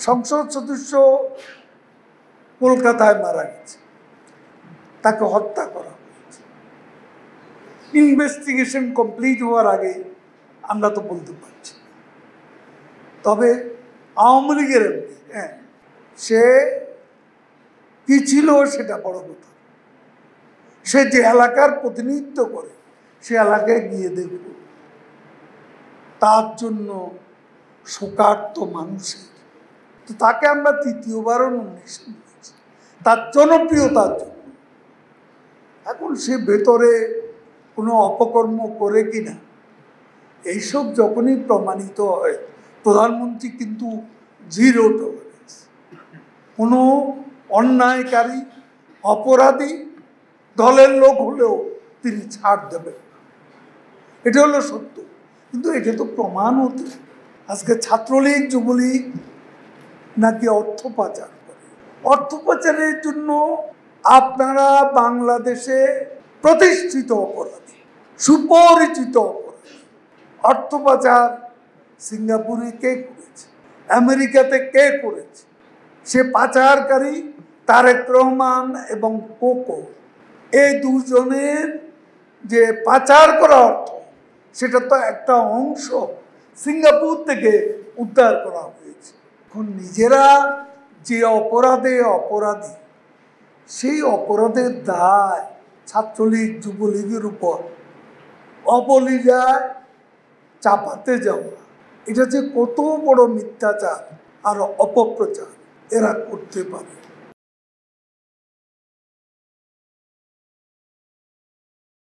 সংসদ সদস্য কলকাতায় মারা গেছে, তাকে হত্যা করা হয়েছে। ইনভেস্টিগেশন কমপ্লিট হওয়ার আগে আমরা তো বলতে পারছি। তবে আওয়ামী লীগের সে কি ছিল সেটা বড় কথা। সে যে এলাকার প্রতিনিধিত্ব করে সে এলাকায় গিয়ে দেখব, তার জন্য শোকার্ত মানুষের, তো তাকে আমরা তৃতীয়বারও নমিনেশন দিয়েছি তার জনপ্রিয়তার জন্য। এখন সে ভেতরে কোনো অপকর্ম করে কিনা এইসব যখনই প্রমাণিত হয়, প্রধানমন্ত্রী কিন্তু জিরো টলারেন্স। কোনো অন্যায়কারী অপরাধী দলের লোক হলেও তিনি ছাড় দেবেন, এটা হলো সত্য। কিন্তু এটা তো প্রমাণ হতে, আজকে ছাত্রলীগ যুবলীগ নাকি অর্থ পাচার করে। অর্থ পাচারের জন্য আপনারা বাংলাদেশে প্রতিষ্ঠিত অপরাধী, সুপরিচিত অপরাধী। অর্থ পাচার সিঙ্গাপুরে কে করেছে, আমেরিকাতে কে করেছে? সে পাচারকারী তারেক রহমান এবং কোকো, এই দুজনের যে পাচার করা অর্থ, সেটা তো একটা অংশ সিঙ্গাপুর থেকে উদ্ধার করা হয়েছে। এখন নিজেরা যে অপরাধে অপরাধী, সেই অপরাধের দায় ছাত্রলীগ যুবলীগের উপর অবলীলায় চাপাতে যাওয়া, এটা যে কত বড় মিথ্যাচার আর অপপ্রচার এরা করতে পারে।